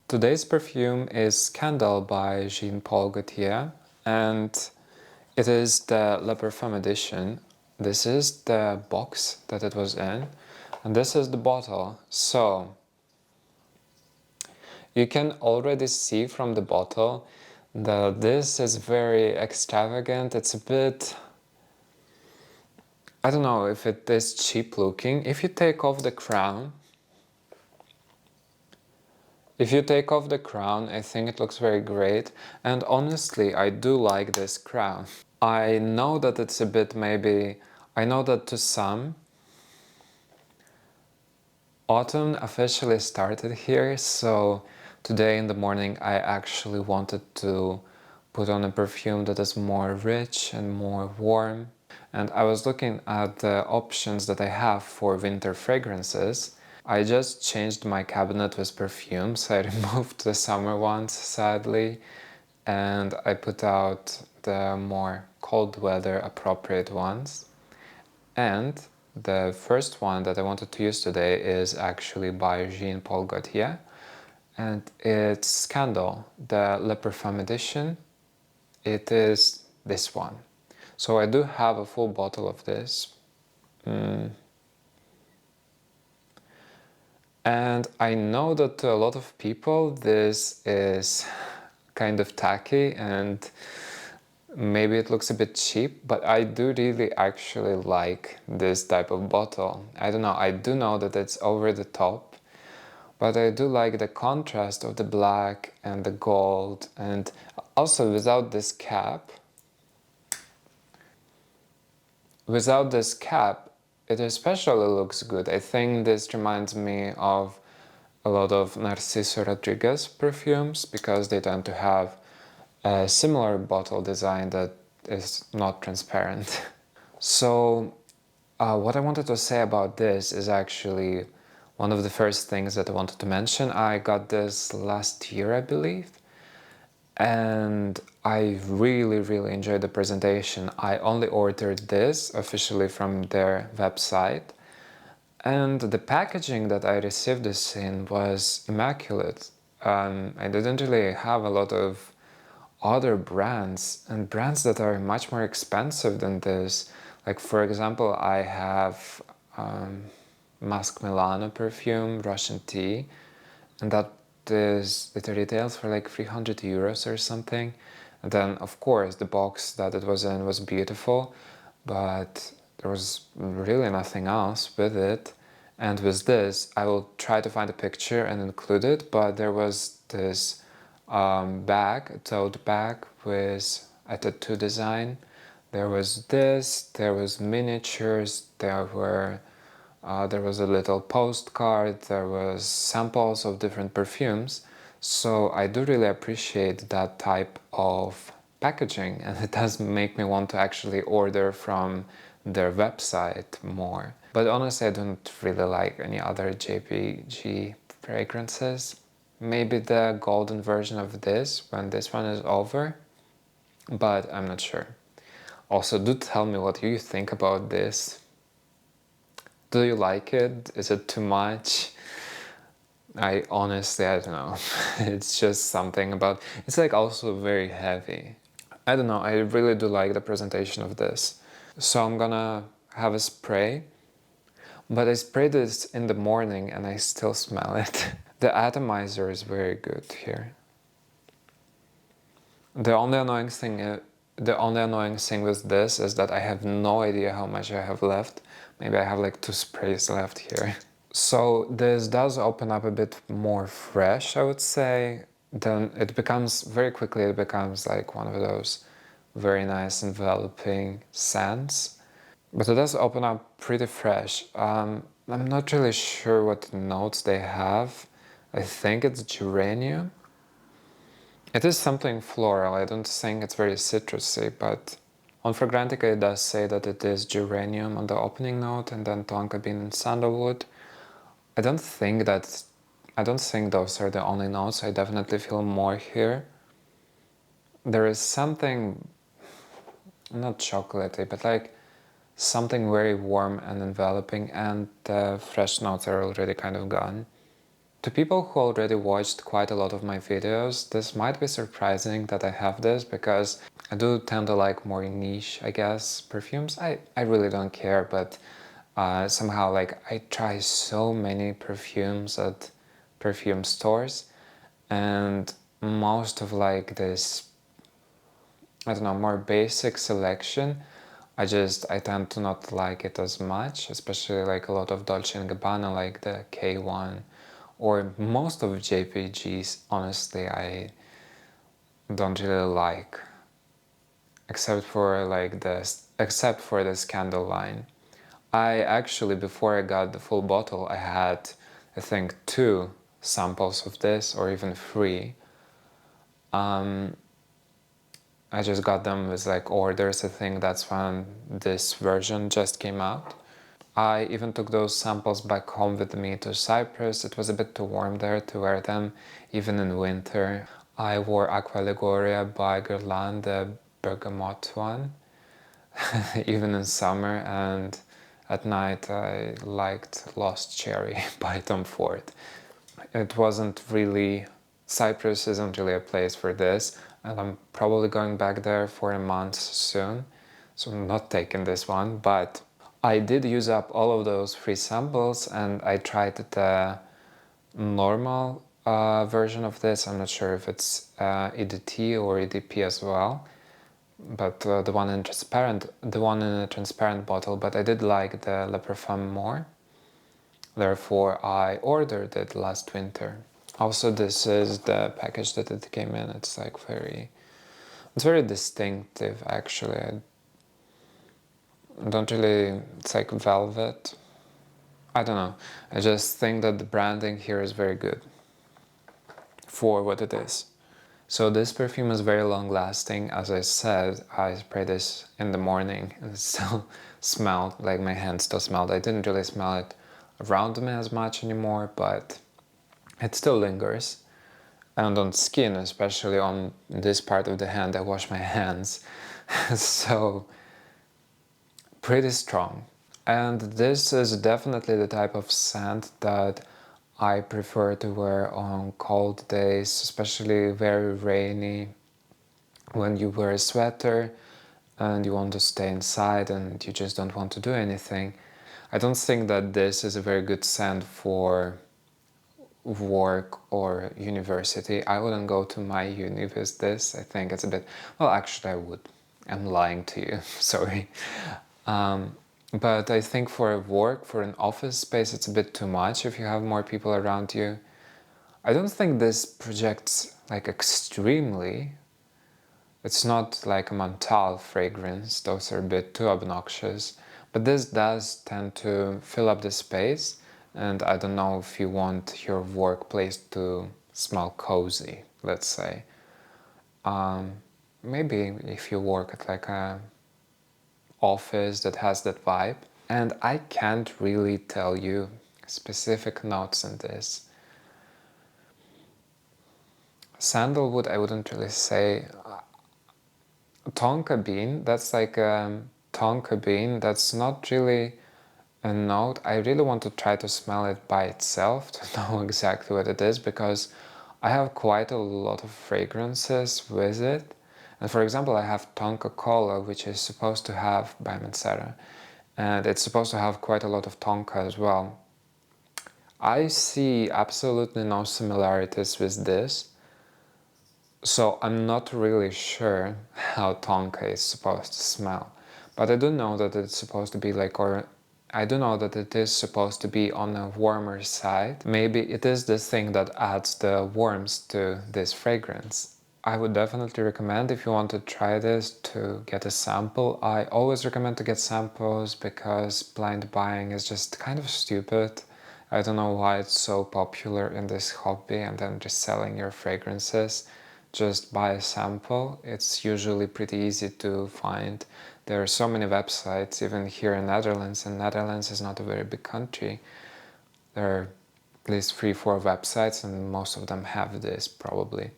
Today's perfume is Candle by Jean Paul Gaultier, and it is the Le Parfum edition. This is the box that it was in, and this is the bottle. So you can already see from the bottle that this is very extravagant. It's a bit, I don't know if it is cheap looking. If you take off the crown, I think it looks very great. And honestly, I do like this crown. I know that it's a bit I know that to some, autumn officially started here, so today in the morning I actually wanted to put on a perfume that is more rich and more warm. And I was looking at the options that I have for winter fragrances. I just changed my cabinet with perfumes. I removed the summer ones, sadly, and I put out the more cold weather appropriate ones. And the first one that I wanted to use today is actually by Jean Paul Gaultier, and it's Scandal, the Le Parfum edition. It is this one. So I do have a full bottle of this. And I know that to a lot of people this is kind of tacky and maybe it looks a bit cheap, but I do really actually like this type of bottle. I don't know, I do know that it's over the top, but I do like the contrast of the black and the gold, and also without this cap, it especially looks good. I think this reminds me of a lot of Narciso Rodriguez perfumes because they tend to have a similar bottle design that is not transparent. So what I wanted to say about this is actually one of the first things that I wanted to mention. I got this last year, I believe, and I really enjoyed the presentation. I only ordered this officially from their website, and the packaging that I received this in was immaculate. I didn't really have a lot of other brands, and brands that are much more expensive than this. Like for example, I have Musk Milano perfume, Russian tea, and it retails for like 300 euros or something. And then of course the box that it was in was beautiful, but there was really nothing else with it. And with this, I will try to find a picture and include it, but there was this bag, a tote bag with a tattoo design. There was this, there was miniatures, there was a little postcard, there was samples of different perfumes. So I do really appreciate that type of packaging, and it does make me want to actually order from their website more. But honestly, I don't really like any other JPG fragrances. Maybe the golden version of this when this one is over, but I'm not sure. Also, do tell me what you think about this. Do you like it? Is it too much? I don't know. It's just something about, it's like also very heavy. I don't know, I really do like the presentation of this. So I'm gonna have a spray, but I sprayed this in the morning and I still smell it. The atomizer is very good here. The only annoying thing with this is that I have no idea how much I have left. Maybe I have like 2 sprays left here. So this does open up a bit more fresh, I would say. Then it becomes, very quickly it becomes like one of those very nice enveloping scents. But it does open up pretty fresh. I'm not really sure what notes they have. I think it's geranium. It is something floral. I don't think it's very citrusy, but on Fragrantica it does say that it is geranium on the opening note and then tonka bean and sandalwood. I don't think those are the only notes. I definitely feel more here. There is something, not chocolatey, but like something very warm and enveloping, and the fresh notes are already kind of gone. To people who already watched quite a lot of my videos, this might be surprising that I have this, because I do tend to like more niche, I guess, perfumes. I really don't care, but somehow like I try so many perfumes at perfume stores, and most of like this, I don't know, more basic selection, I tend to not like it as much, especially like a lot of Dolce & Gabbana, like the K1, or most of JPGs, honestly, I don't really like, except for like except for the Scandal line. I actually, before I got the full bottle, I had, I think, 2 samples of this, or even 3. I just got them with like orders. I think that's when this version just came out. I even took those samples back home with me to Cyprus. It was a bit too warm there to wear them, even in winter. I wore Aqua Liguria by Guerlain, the bergamot one, even in summer, and at night I liked Lost Cherry by Tom Ford. It wasn't really, Cyprus isn't really a place for this, and I'm probably going back there for a month soon, so I'm not taking this one, but I did use up all of those free samples, and I tried the normal version of this. I'm not sure if it's EDT or EDP as well, but the one in a transparent bottle. But I did like the Le Parfum more. Therefore, I ordered it last winter. Also, this is the package that it came in. It's like it's very distinctive actually. I don't really, it's like velvet. I don't know. I just think that the branding here is very good for what it is. So this perfume is very long lasting. As I said, I sprayed this in the morning and it still smelled like my hand still smelled. I didn't really smell it around me as much anymore, but it still lingers. And on skin, especially on this part of the hand, I wash my hands. So pretty strong. And this is definitely the type of scent that I prefer to wear on cold days, especially very rainy, when you wear a sweater and you want to stay inside and you just don't want to do anything. I don't think that this is a very good scent for work or university. I wouldn't go to my uni with this. I think it's a bit, well, actually I would. I'm lying to you, sorry. But I think for work, for an office space, it's a bit too much if you have more people around you. I don't think this projects like extremely. It's not like a menthol fragrance, those are a bit too obnoxious. But this does tend to fill up the space, and I don't know if you want your workplace to smell cozy, let's say. Maybe if you work at like a office that has that vibe. And I can't really tell you specific notes in this. Sandalwood, I wouldn't really say. Tonka bean, that's like tonka bean, that's not really a note. I really want to try to smell it by itself to know exactly what it is, because I have quite a lot of fragrances with it. And for example, I have Tonka Cola, which is supposed to have by Mancera, and it's supposed to have quite a lot of tonka as well. I see absolutely no similarities with this, so I'm not really sure how tonka is supposed to smell. But I do know that it's supposed to be like, or I do know that it is supposed to be on a warmer side. Maybe it is this thing that adds the warmth to this fragrance. I would definitely recommend, if you want to try this, to get a sample. I always recommend to get samples because blind buying is just kind of stupid. I don't know why it's so popular in this hobby, and then just selling your fragrances. Just buy a sample. It's usually pretty easy to find. There are so many websites, even here in Netherlands, and Netherlands is not a very big country. There are at least 3-4 websites, and most of them have this probably.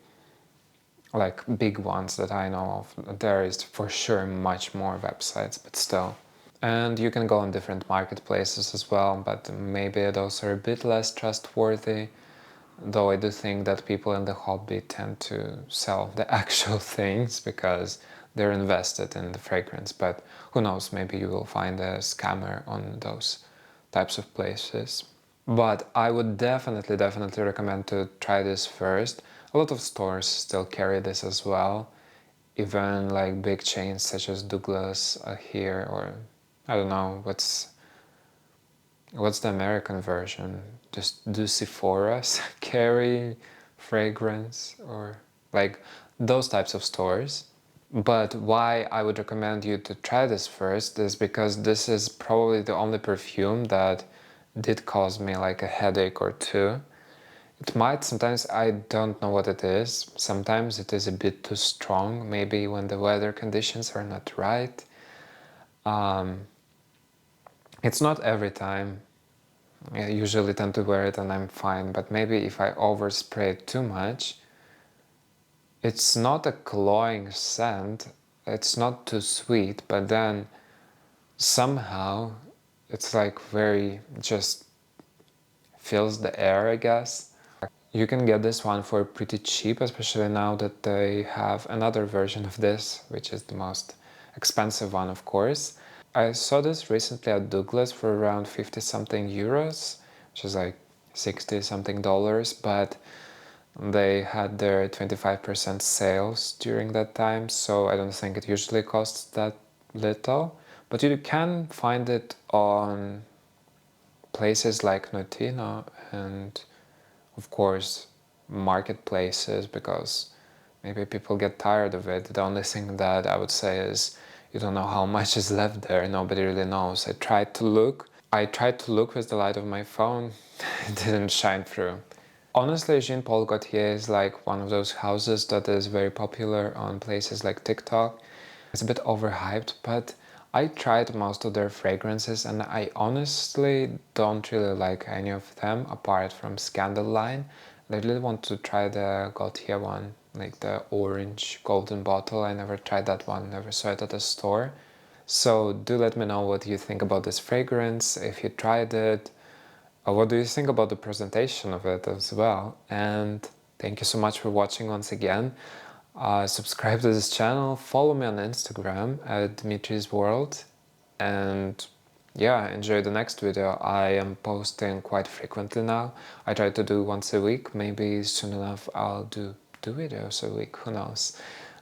Like big ones that I know of. There is for sure much more websites, but still. And you can go on different marketplaces as well, but maybe those are a bit less trustworthy. though I do think that people in the hobby tend to sell the actual things because they're invested in the fragrance. But who knows, maybe you will find a scammer on those types of places. But I would definitely recommend to try this first. A lot of stores still carry this as well, even like big chains such as Douglas here, or I don't know what's the American version. Just do Sephora's carry fragrance, or like those types of stores. But why I would recommend you to try this first is because this is probably the only perfume that did cause me like a headache or two. It might, sometimes I don't know what it is. Sometimes it is a bit too strong, maybe when the weather conditions are not right. Um, it's not every time. I usually tend to wear it and I'm fine, but maybe if I overspray it too much, it's not a cloying scent, it's not too sweet, but then somehow it's like very just fills the air, I guess. You can get this one for pretty cheap, especially now that they have another version of this, which is the most expensive one, of course. I saw this recently at Douglas for around 50 something euros, which is like 60 something dollars, but they had their 25% sales during that time, so I don't think it usually costs that little. But you can find it on places like Notino and of course marketplaces, because maybe people get tired of it. The only thing that I would say is you don't know how much is left there. Nobody really knows. I tried to look with the light of my phone. It didn't shine through. Honestly, Jean Paul Gaultier is like one of those houses that is very popular on places like TikTok. It's a bit overhyped, but I tried most of their fragrances and I honestly don't really like any of them apart from Scandal line. I really want to try the Gaultier one, like the orange golden bottle. I never tried that one, never saw it at a store. So do let me know what you think about this fragrance, if you tried it, what do you think about the presentation of it as well? And thank you so much for watching once again. Subscribe to this channel, follow me on Instagram at Dimitri's World, and yeah, enjoy the next video. I am posting quite frequently now. I try to do once a week. Maybe soon enough I'll do 2 videos a week, who knows.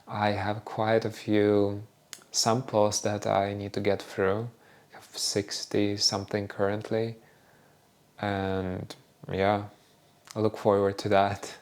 I have quite a few samples that I need to get through. I have 60 something currently, and yeah, I look forward to that.